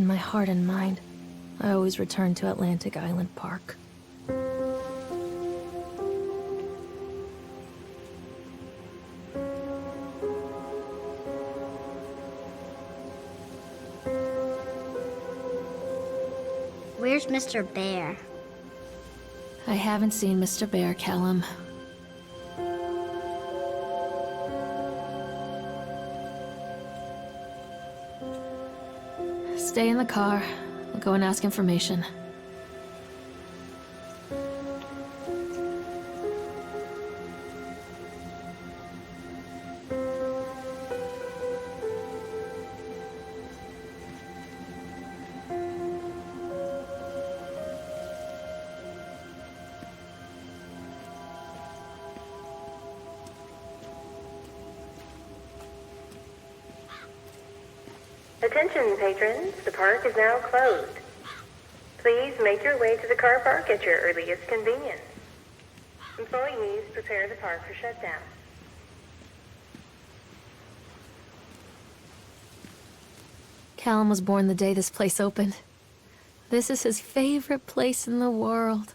In my heart and mind, I always return to Atlantик-Aylendt Park. Where's Mr. Bear? I haven't seen Mr. Bear, Callum. Stay in the car. I'll go and ask information. Attention, patrons. The park is now closed. Please make your way to the car park at your earliest convenience. Employees prepare the park for shutdown. Callum was born the day this place opened. This is his favorite place in the world.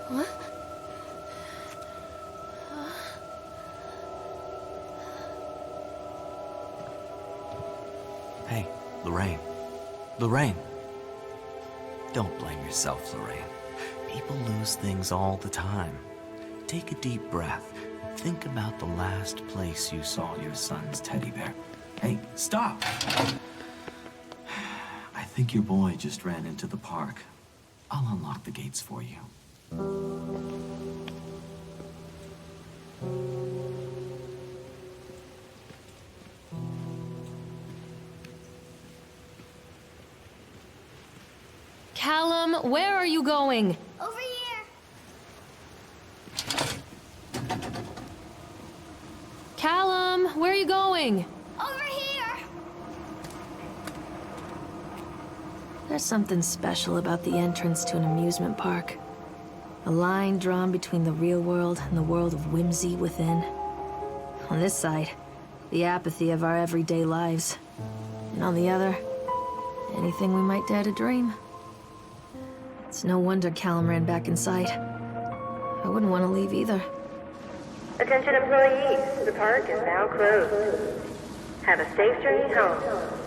What? Hey, Lorraine. Lorraine. Don't blame yourself, Lorraine. People lose things all the time. Take a deep breath and think about the last place you saw your son's teddy bear. Hey, stop! I think your boy just ran into the park. I'll unlock the gates for you. Callum, where are you going? Over here. Callum, where are you going? Over here. There's something special about the entrance to an amusement park. A line drawn between the real world and the world of whimsy within. On this side, the apathy of our everyday lives. And on the other, anything we might dare to dream. It's no wonder Callum ran back inside. I wouldn't want to leave either. Attention, employees. The park is now closed. Have a safe journey home.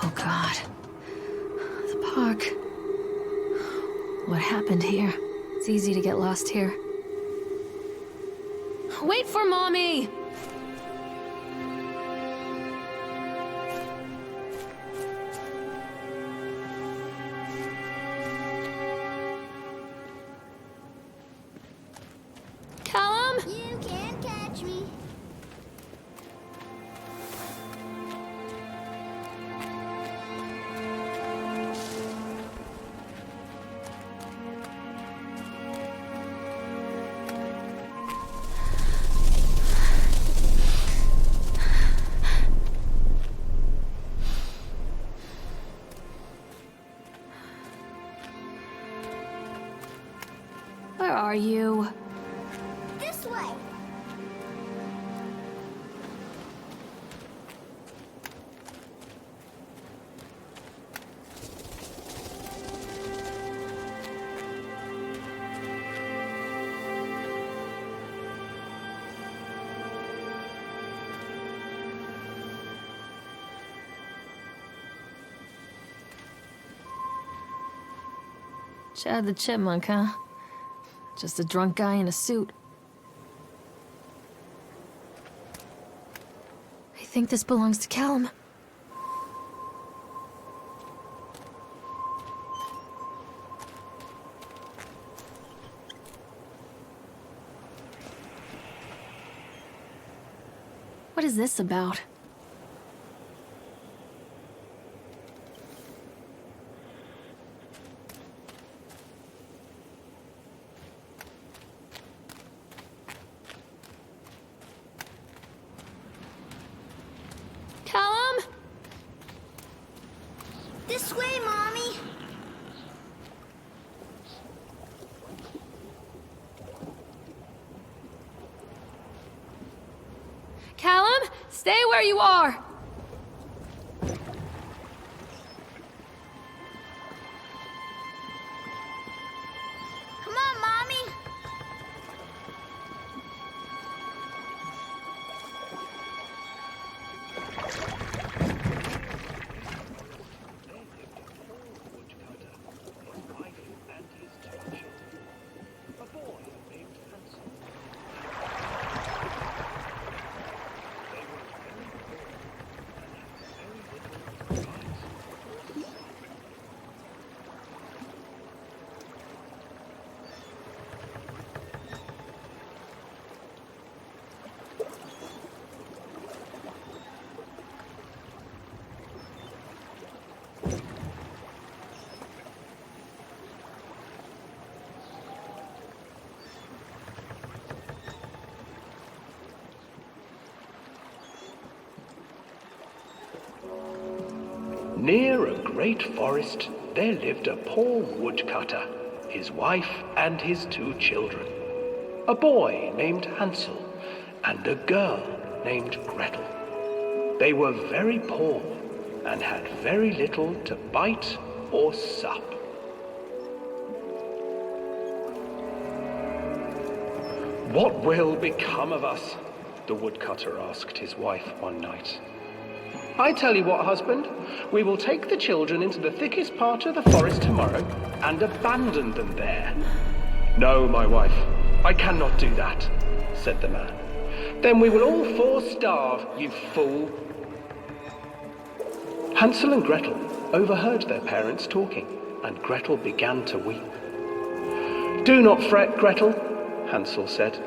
Oh God. The park. What happened here? It's easy to get lost here. Wait for Mommy! Callum? You can't catch me. Where are you? This way. Chad the Chipmunk, huh? Just a drunk guy in a suit. I think this belongs to Callum. What is this about? Callum? This way, Mommy. Callum, stay where you are! Come on, Mommy. Near a great forest, there lived a poor woodcutter, his wife and his 2 children. A boy named Hansel and a girl named Gretel. They were very poor and had very little to bite or sup. "What will become of us?" the woodcutter asked his wife one night. "I tell you what, husband, we will take the children into the thickest part of the forest tomorrow and abandon them there." "No, my wife, I cannot do that," said the man. "Then we will all 4 starve, you fool." Hansel and Gretel overheard their parents talking, and Gretel began to weep. "Do not fret, Gretel," Hansel said.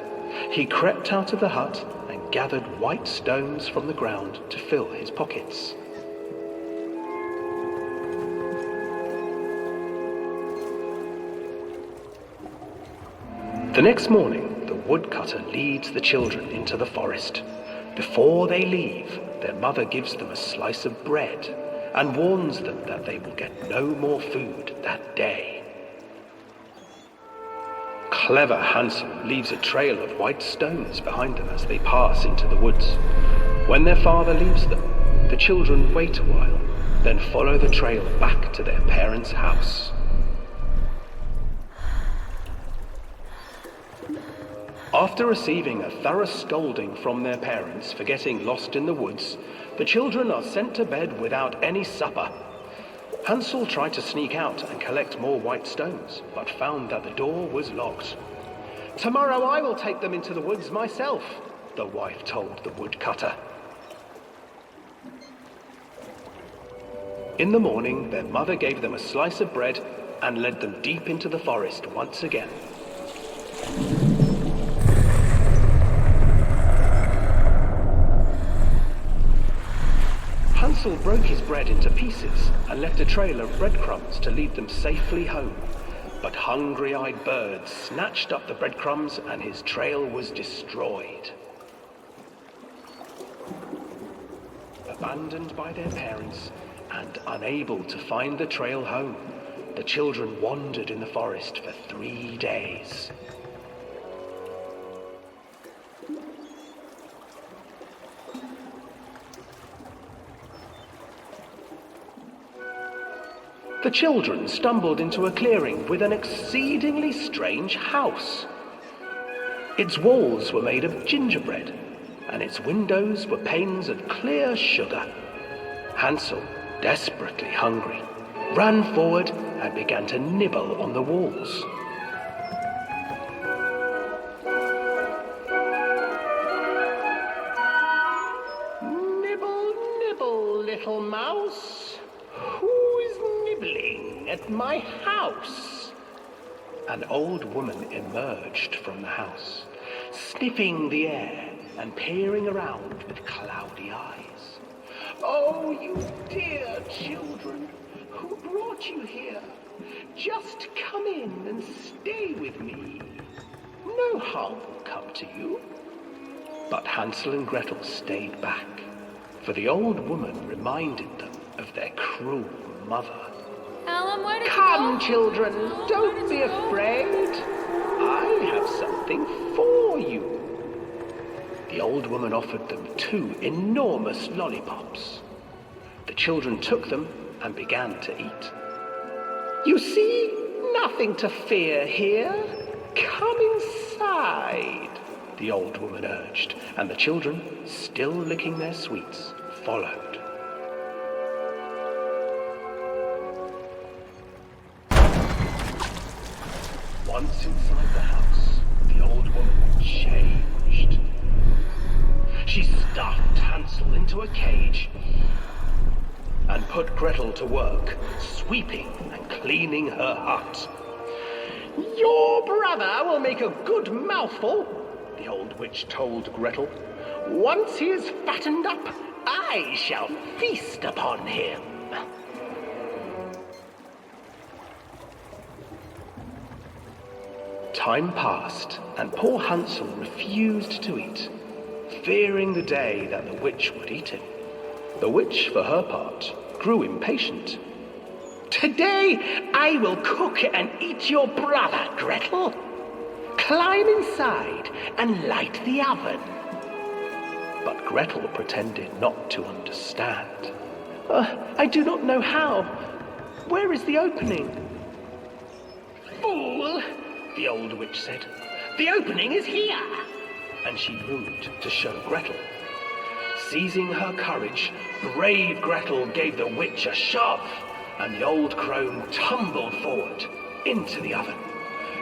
He crept out of the hut and gathered white stones from the ground to fill his pockets. The next morning, the woodcutter leads the children into the forest. Before they leave, their mother gives them a slice of bread and warns them that they will get no more food that day. Clever Hansel leaves a trail of white stones behind them as they pass into the woods. When their father leaves them, the children wait a while, then follow the trail back to their parents' house. After receiving a thorough scolding from their parents for getting lost in the woods, the children are sent to bed without any supper. Hansel tried to sneak out and collect more white stones, but found that the door was locked. "Tomorrow I will take them into the woods myself," the wife told the woodcutter. In the morning, their mother gave them a slice of bread and led them deep into the forest once again. Hansel broke his bread into pieces and left a trail of breadcrumbs to lead them safely home. But hungry-eyed birds snatched up the breadcrumbs and his trail was destroyed. Abandoned by their parents and unable to find the trail home, the children wandered in the forest for 3 days. The children stumbled into a clearing with an exceedingly strange house. Its walls were made of gingerbread, and its windows were panes of clear sugar. Hansel, desperately hungry, ran forward and began to nibble on the walls. Who's nibbling at my house? An old woman emerged from the house, sniffing the air and peering around with cloudy eyes. Oh, you dear children, who brought you here? Just come in and stay with me. No harm will come to you. But Hansel and Gretel stayed back, for the old woman reminded them of their cruel mother. Callum, where did you Come, go? children, don't be afraid. I have something for you. The old woman offered them 2 enormous lollipops. The children took them and began to eat. You see, nothing to fear here. Come inside, the old woman urged, and the children, still licking their sweets, followed. Once inside the house, the old woman changed. She stuffed Hansel into a cage and put Gretel to work, sweeping and cleaning her hut. Your brother will make a good mouthful, the old witch told Gretel. Once he is fattened up, I shall feast upon him. Time passed, and poor Hansel refused to eat, fearing the day that the witch would eat him. The witch, for her part, grew impatient. Today I will cook and eat your brother, Gretel. Climb inside and light the oven. But Gretel pretended not to understand. I do not know how. Where is the opening? Fool, the old witch said. The opening is here. And she moved to show Gretel. Seizing her courage, brave Gretel gave the witch a shove, and the old crone tumbled forward into the oven.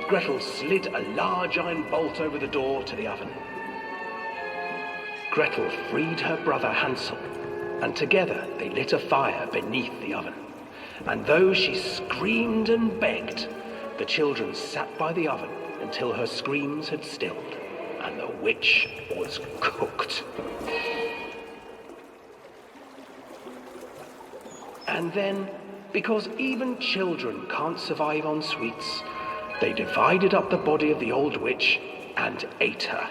Gretel slid a large iron bolt over the door to the oven. Gretel freed her brother Hansel, and together they lit a fire beneath the oven. And though she screamed and begged, the children sat by the oven until her screams had stilled, and the witch was cooked. And then, because even children can't survive on sweets, they divided up the body of the old witch and ate her.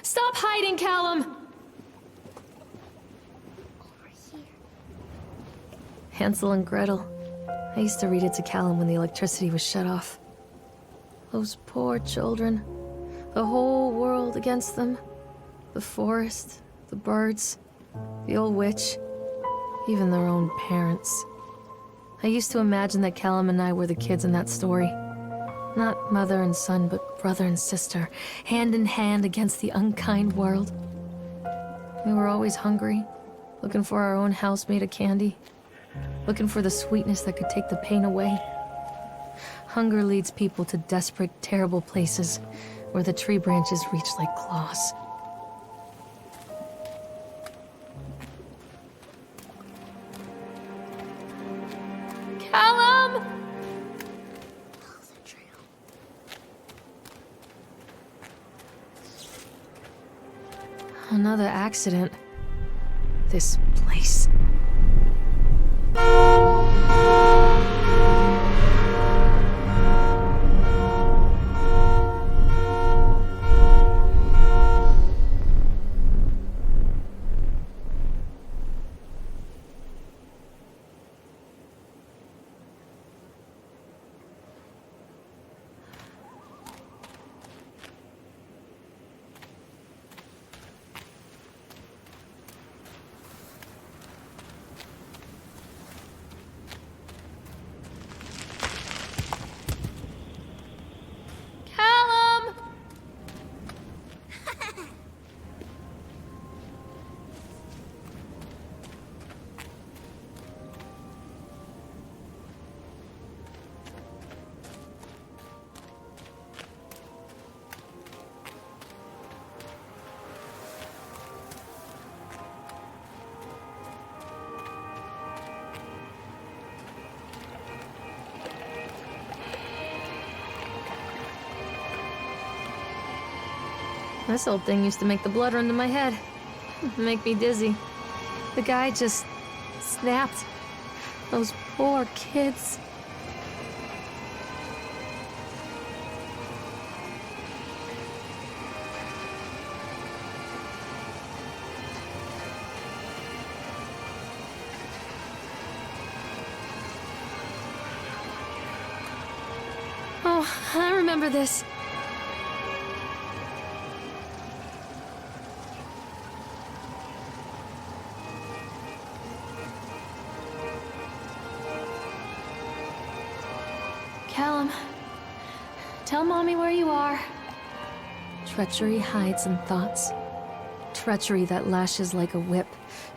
Stop hiding, Callum! Over here. Hansel and Gretel. I used to read it to Callum when the electricity was shut off. Those poor children. The whole world against them. The forest, the birds, the old witch, even their own parents. I used to imagine that Callum and I were the kids in that story. Not mother and son, but brother and sister, hand in hand against the unkind world. We were always hungry, looking for our own house made of candy, looking for the sweetness that could take the pain away. Hunger leads people to desperate, terrible places where the tree branches reach like claws. Callum! Follow the trail. Another accident. This place. This old thing used to make the blood run to my head. Make me dizzy. The guy just snapped. Those poor kids. Oh, I remember this. Callum, tell Mommy where you are. Treachery hides in thoughts. Treachery that lashes like a whip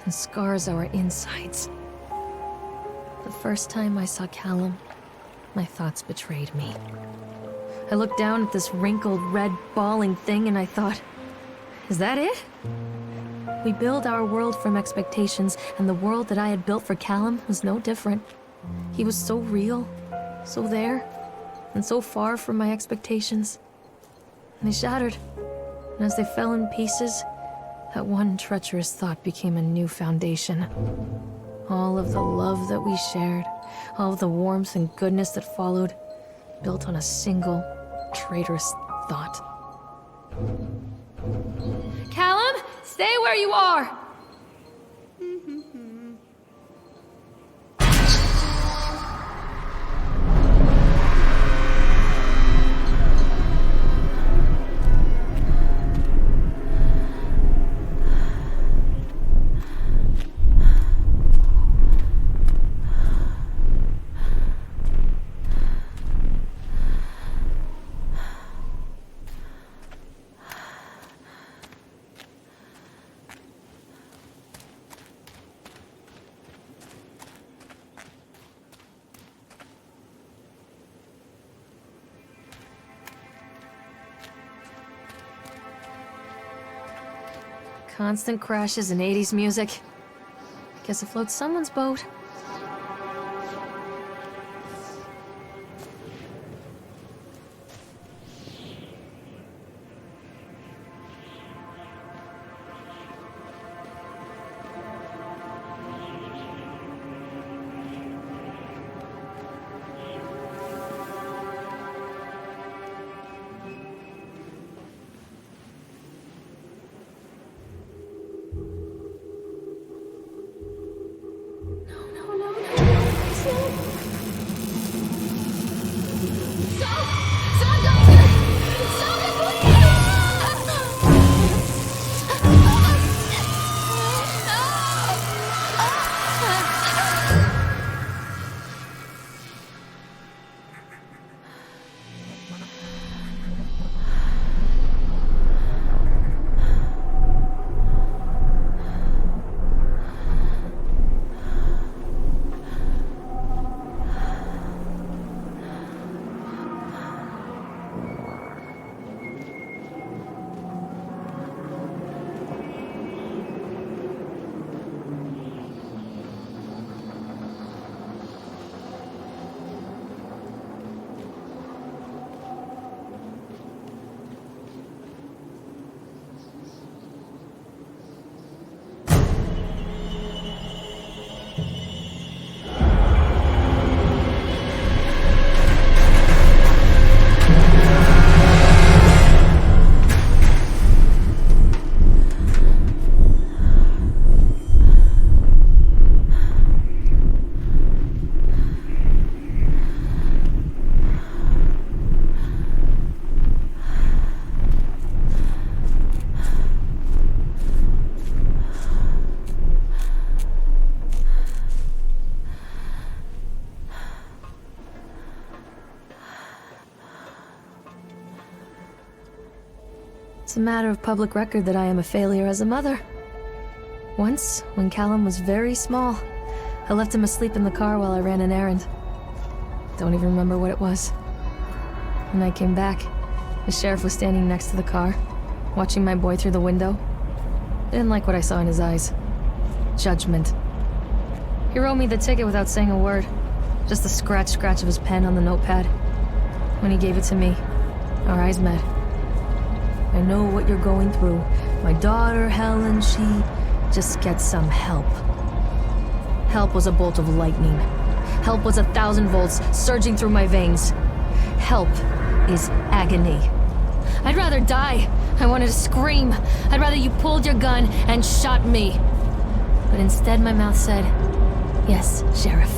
and scars our insides. The first time I saw Callum, my thoughts betrayed me. I looked down at this wrinkled, red, bawling thing and I thought, is that it? We build our world from expectations, and the world that I had built for Callum was no different. He was so real, so there, and so far from my expectations. And they shattered, and as they fell in pieces, that one treacherous thought became a new foundation. All of the love that we shared, all of the warmth and goodness that followed, built on a single, traitorous thought. Callum, stay where you are! Constant crashes and 80s music. Guess it floats someone's boat. It's a matter of public record that I am a failure as a mother. Once, when Callum was very small, I left him asleep in the car while I ran an errand. Don't even remember what it was. When I came back, the sheriff was standing next to the car, watching my boy through the window. I didn't like what I saw in his eyes. Judgment. He wrote me the ticket without saying a word. Just the scratch of his pen on the notepad. When he gave it to me, our eyes met. I know what you're going through. My daughter, Helen, she just gets some help. Help was a bolt of lightning. Help was 1,000 volts surging through my veins. Help is agony. I'd rather die. I wanted to scream. I'd rather you pulled your gun and shot me. But instead my mouth said, "Yes, Sheriff."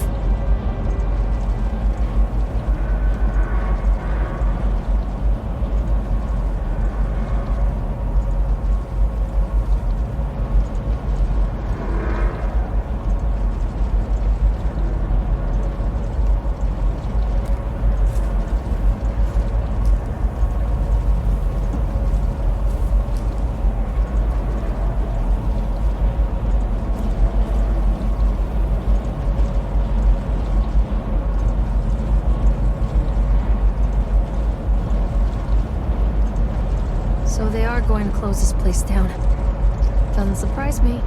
So they are going to close this place down. Doesn't surprise me.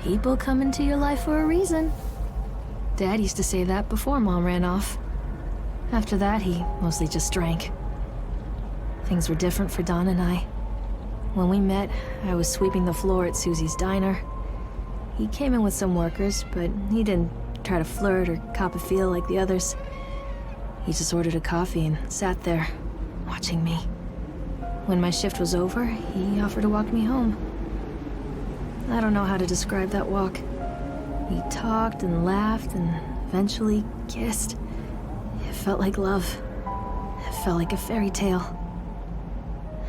People come into your life for a reason. Dad used to say that before Mom ran off. After that, he mostly just drank. Things were different for Don and I. When we met, I was sweeping the floor at Susie's diner. He came in with some workers, but he didn't try to flirt or cop a feel like the others. He just ordered a coffee and sat there, watching me. When my shift was over, he offered to walk me home. I don't know how to describe that walk. We talked and laughed and eventually kissed. It felt like love. It felt like a fairy tale.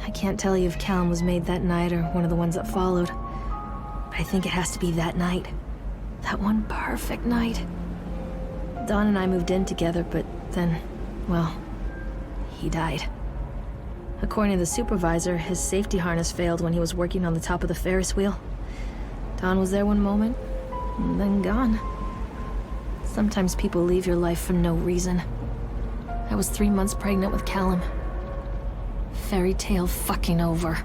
I can't tell you if Callum was made that night or one of the ones that followed. But I think it has to be that night. That one perfect night. Don and I moved in together, but then, well, he died. According to the supervisor, his safety harness failed when he was working on the top of the Ferris wheel. Don was there one moment, and then gone. Sometimes people leave your life for no reason. I was 3 months pregnant with Callum. Fairy tale fucking over.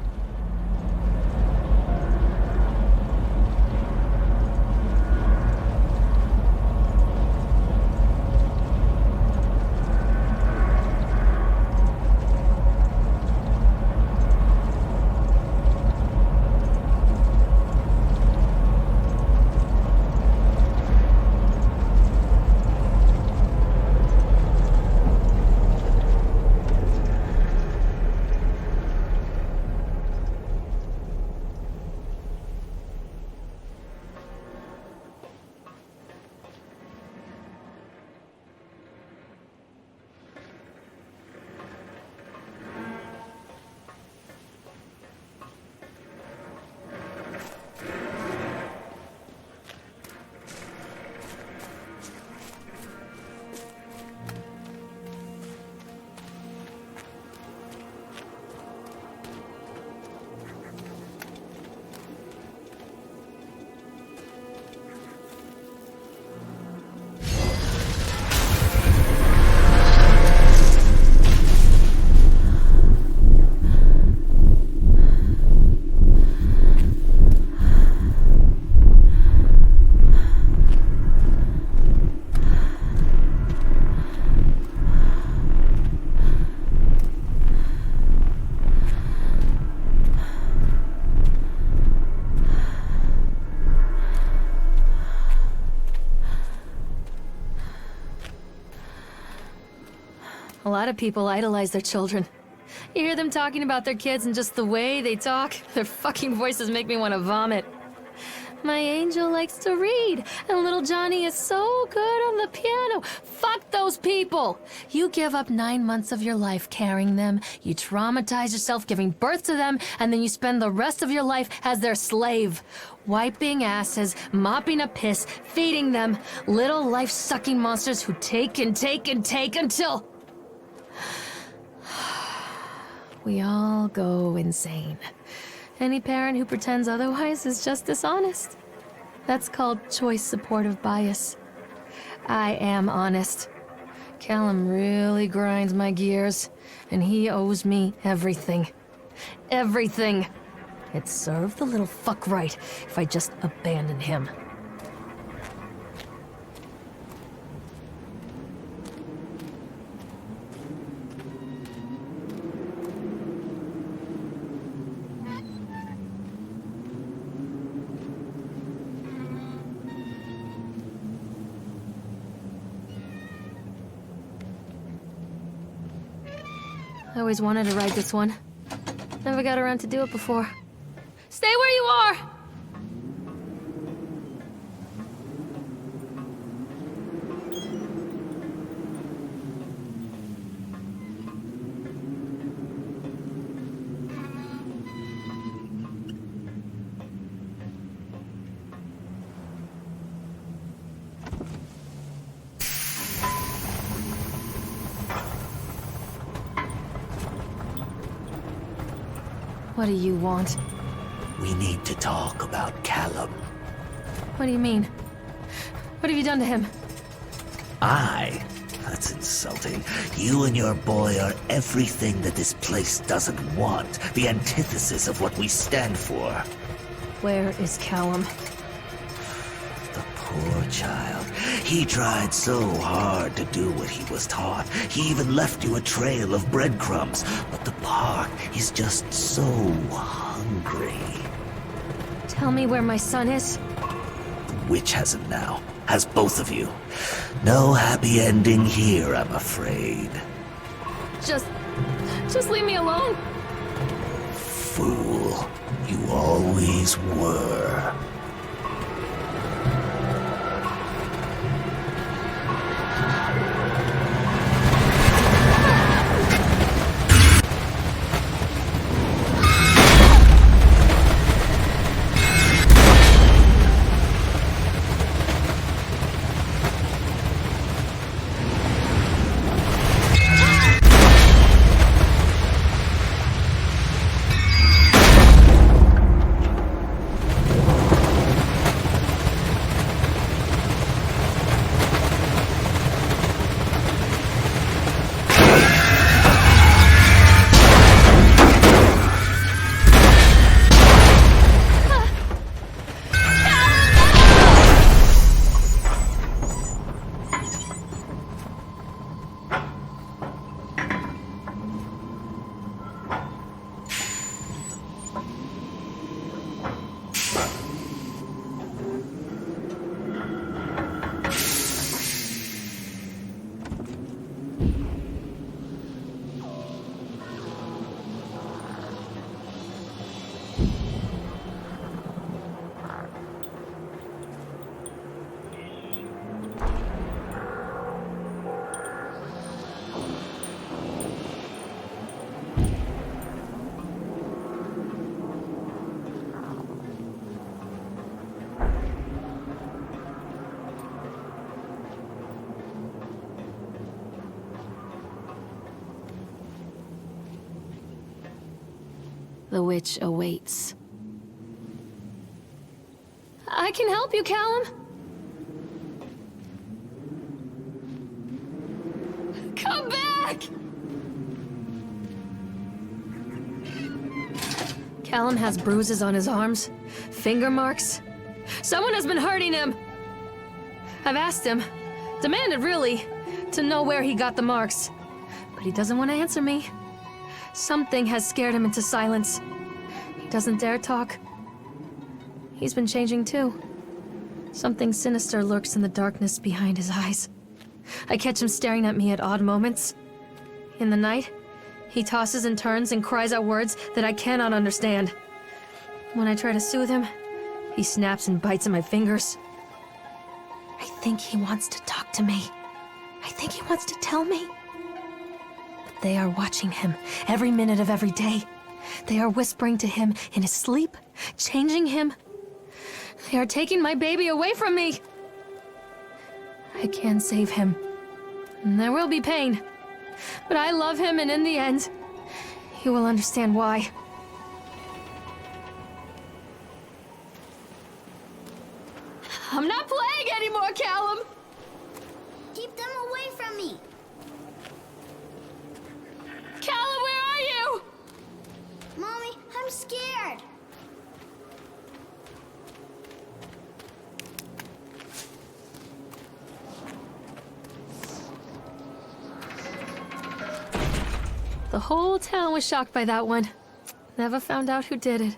A lot of people idolize their children. You hear them talking about their kids and just the way they talk, their fucking voices make me want to vomit. My angel likes to read, and little Johnny is so good on the piano. Fuck those people! You give up 9 months of your life carrying them, you traumatize yourself giving birth to them, and then you spend the rest of your life as their slave. Wiping asses, mopping up piss, feeding them. Little life-sucking monsters who take and take and take until... we all go insane. Any parent who pretends otherwise is just dishonest. That's called choice supportive bias. I am honest. Callum really grinds my gears, and he owes me everything. Everything. It'd serve the little fuck right if I just abandoned him. I always wanted to ride this one. Never got around to do it before. Stay where you are! What do you want? We need to talk about Callum. What do you mean? What have you done to him? That's insulting. You and your boy are everything that this place doesn't want. The antithesis of what we stand for. Where is Callum? The poor child. He tried so hard to do what he was taught. He even left you a trail of breadcrumbs. But the park is just so hungry. Tell me where my son is? The witch has him now. Has both of you. No happy ending here, I'm afraid. Just leave me alone. Fool. You always were. The witch awaits. I can help you, Callum. Come back! Callum has bruises on his arms, finger marks. Someone has been hurting him. I've asked him, demanded really, to know where he got the marks. But he doesn't want to answer me. Something has scared him into silence. He doesn't dare talk. He's been changing too. Something sinister lurks in the darkness behind his eyes. I catch him staring at me at odd moments. In the night, he tosses and turns and cries out words that I cannot understand. When I try to soothe him, he snaps and bites at my fingers. I think he wants to talk to me. I think he wants to tell me. But they are watching him every minute of every day. They are whispering to him in his sleep, changing him. They are taking my baby away from me. I can save him. And there will be pain. But I love him, and in the end, he will understand why. I'm not playing anymore, Callum! Keep them away from me. Callum, where are you? Mommy, I'm scared. The whole town was shocked by that one. Never found out who did it.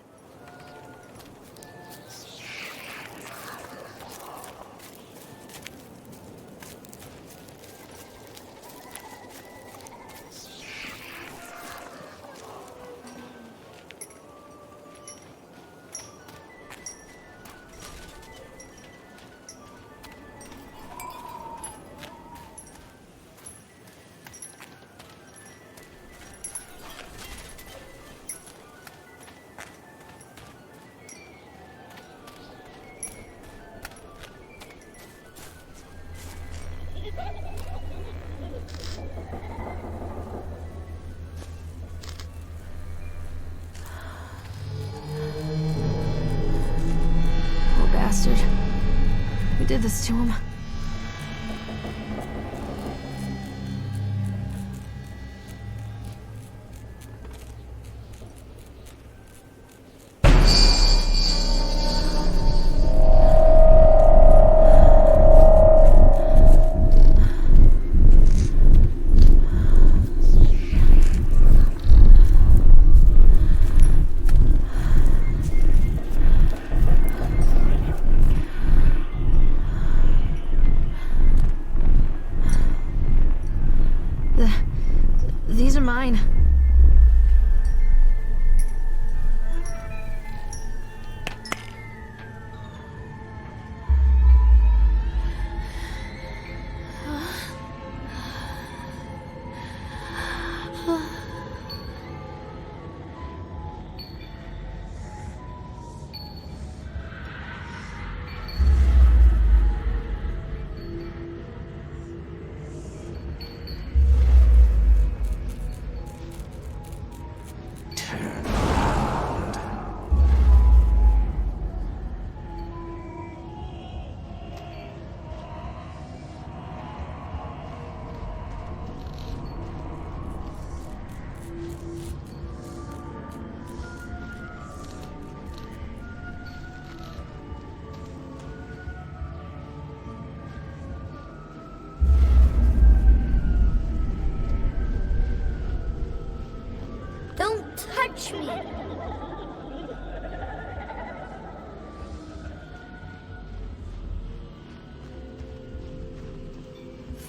Bastard. Who did this to him? These are mine. Don't touch me.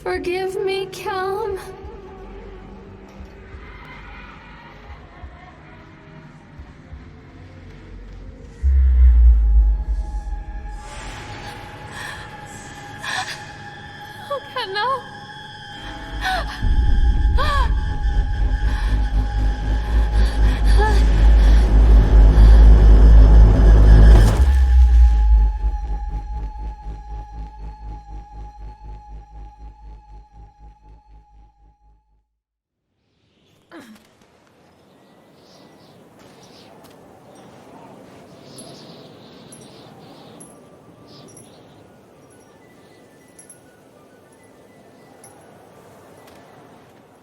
Forgive me, Callum. Oh, God, no.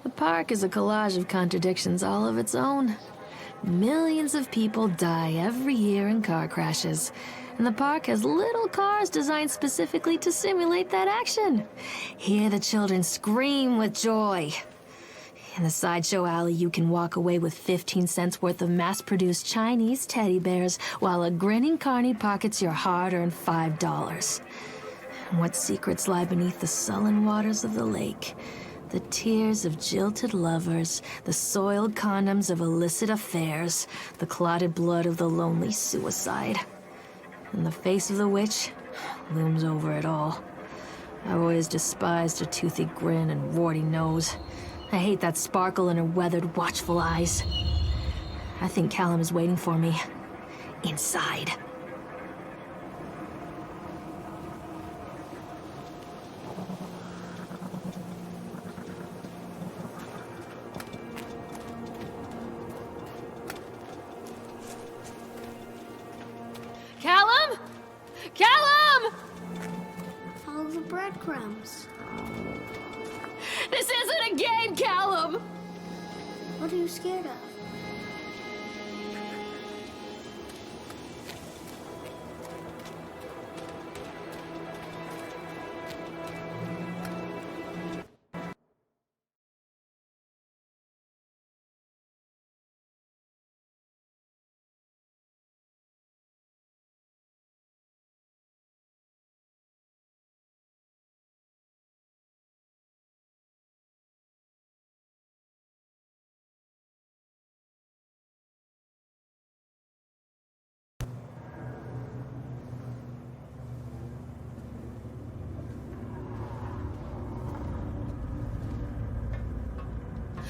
The park is a collage of contradictions all of its own. Millions of people die every year in car crashes, and the park has little cars designed specifically to simulate that action. Hear the children scream with joy. In the sideshow alley, you can walk away with 15 cents worth of mass-produced Chinese teddy bears while a grinning carny pockets your hard-earned $5. And what secrets lie beneath the sullen waters of the lake? The tears of jilted lovers, the soiled condoms of illicit affairs, the clotted blood of the lonely suicide. And the face of the witch looms over it all. I've always despised her toothy grin and warty nose. I hate that sparkle in her weathered, watchful eyes. I think Callum is waiting for me. Inside. Callum? Callum! Follow the breadcrumbs. This isn't a game, Callum! What are you scared of?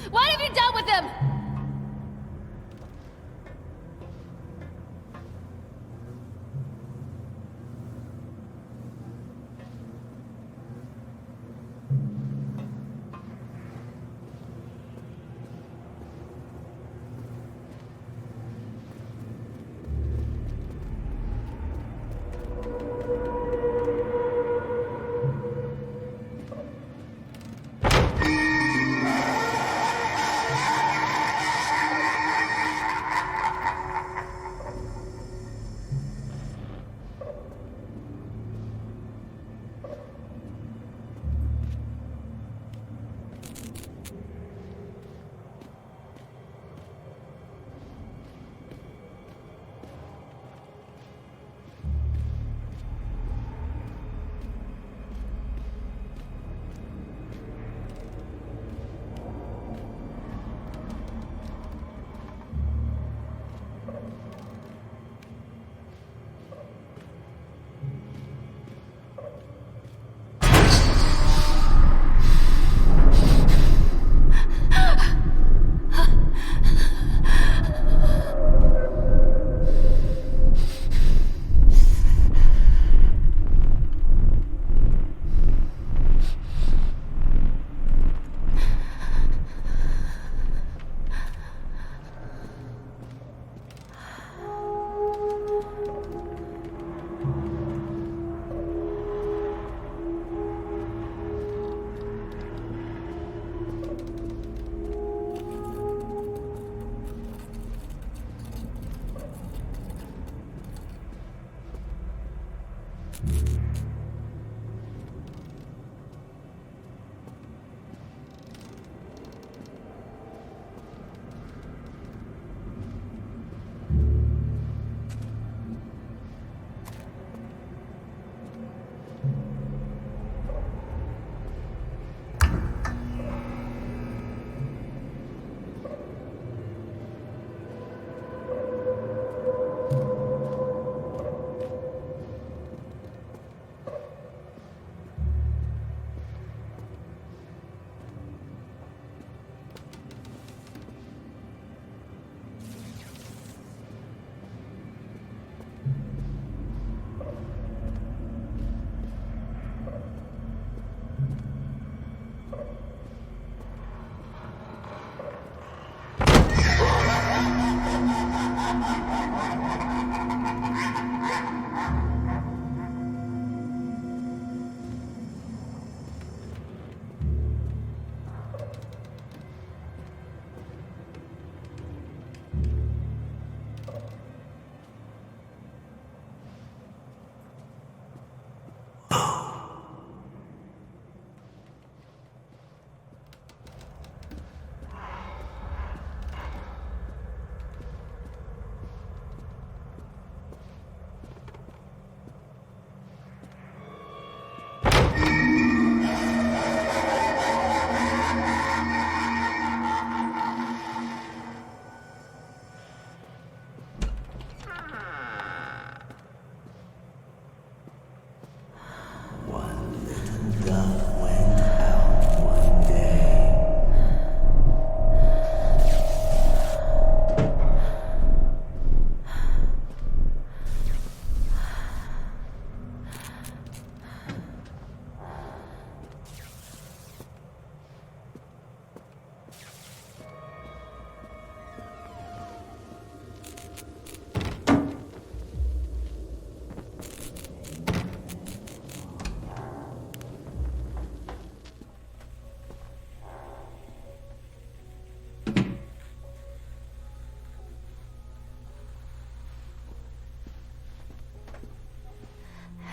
What have you done with him?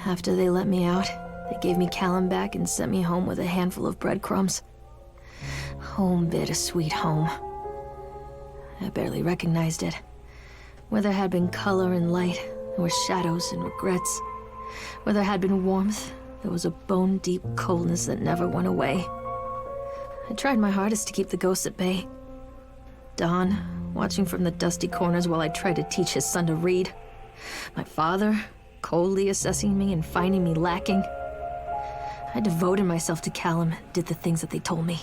After they let me out, they gave me Callum back and sent me home with a handful of breadcrumbs. Home, bittersweet home. I barely recognized it. Where there had been color and light, there were shadows and regrets. Where there had been warmth, there was a bone-deep coldness that never went away. I tried my hardest to keep the ghosts at bay. Don, watching from the dusty corners while I tried to teach his son to read. My father, coldly assessing me and finding me lacking. I devoted myself to Callum, did the things that they told me.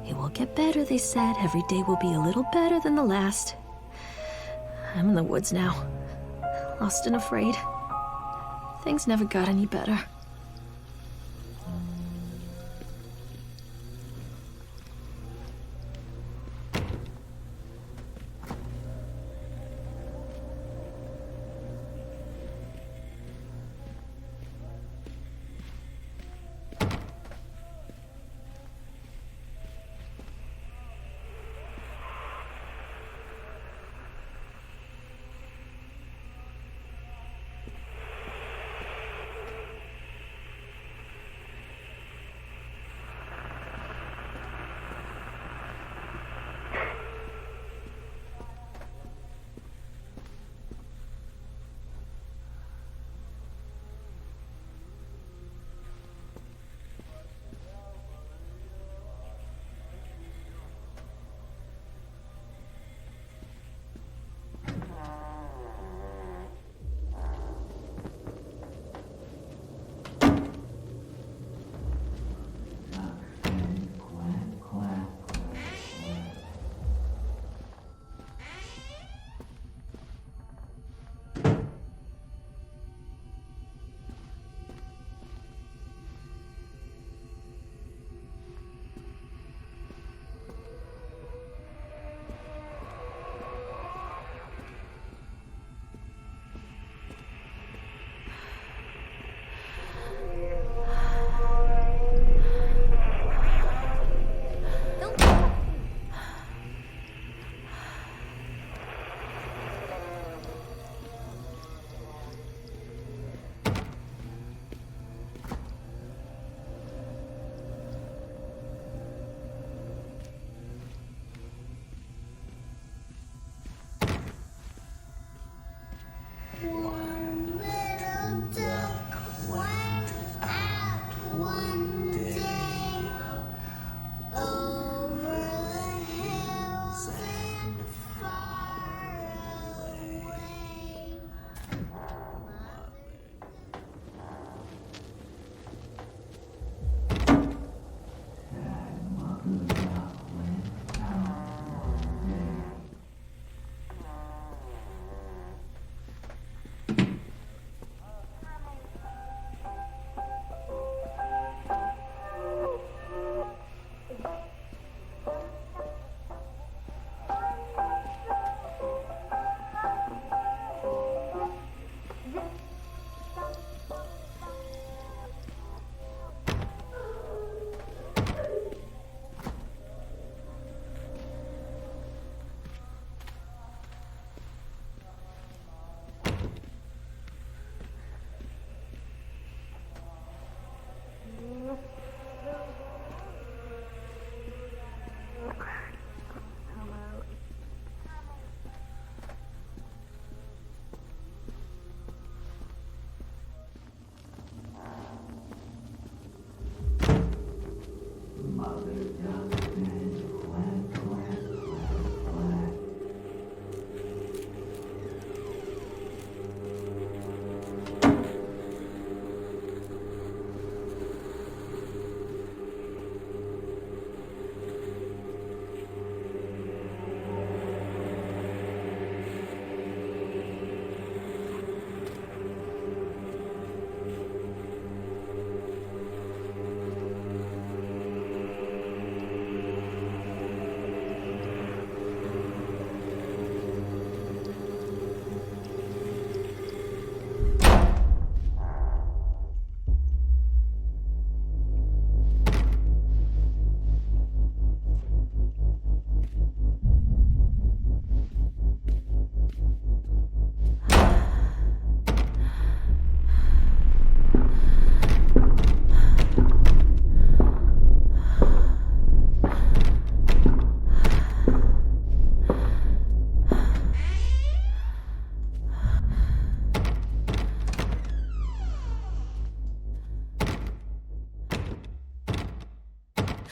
It will get better, they said. Every day will be a little better than the last. I'm in the woods now, lost and afraid. Things never got any better.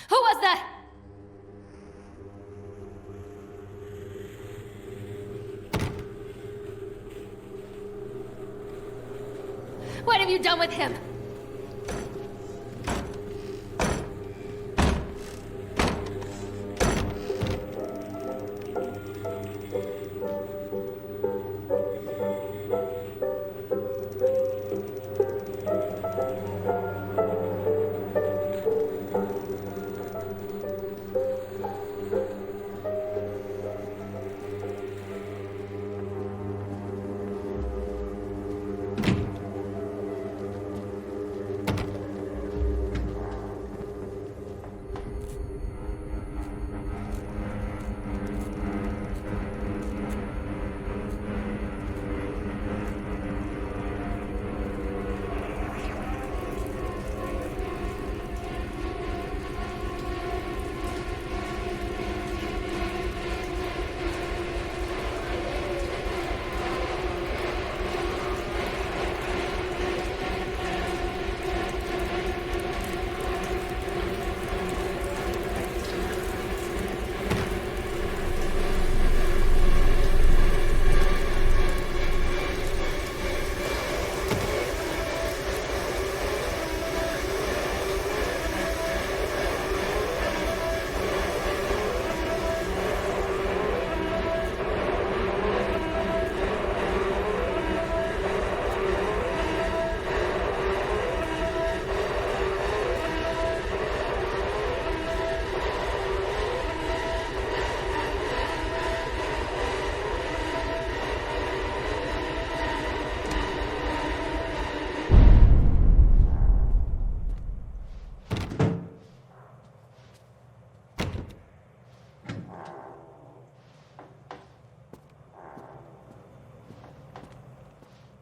Who was that? What have you done with him?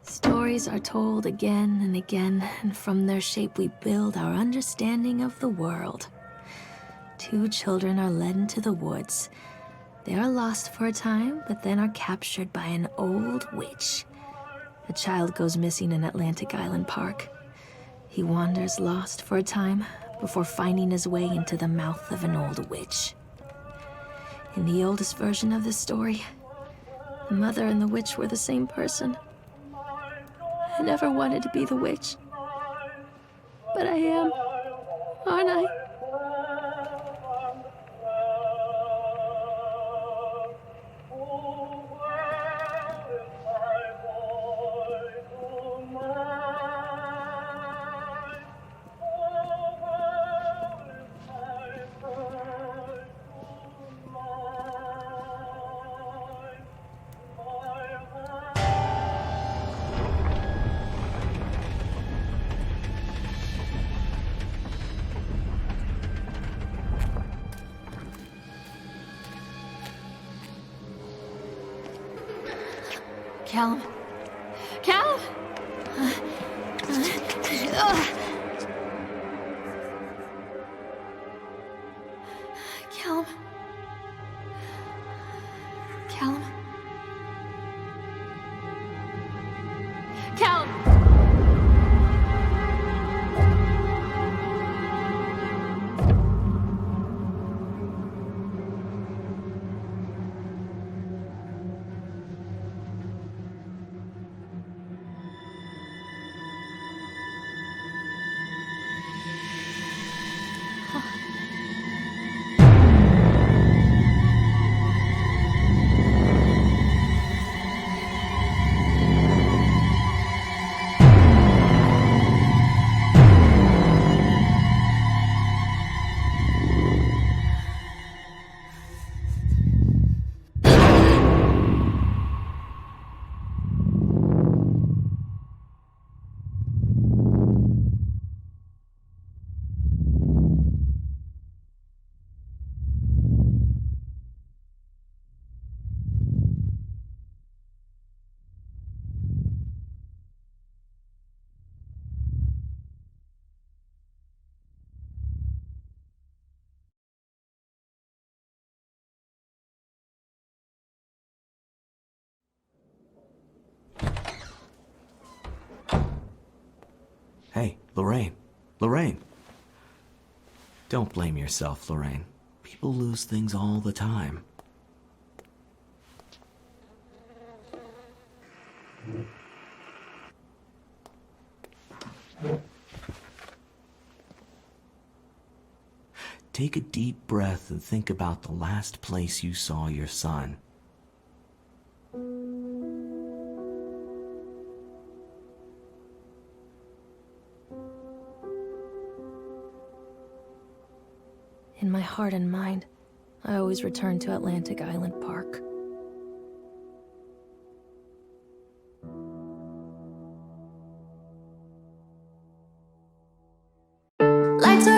Stories are told again and again, and from their shape we build our understanding of the world. Two children are led into the woods. They are lost for a time, but then are captured by an old witch. The child goes missing in Atlantik-Aylend Park. He wanders lost for a time before finding his way into the mouth of an old witch. In the oldest version of this story, the mother and the witch were the same person. I never wanted to be the witch, but I am, aren't I? Callum. Callum! Callum. Callum. Callum! Hey, Lorraine. Lorraine. Don't blame yourself, Lorraine. People lose things all the time. Take a deep breath and think about the last place you saw your son. In my heart and mind, I always return to Atlantик-Aylendt Park. Lights are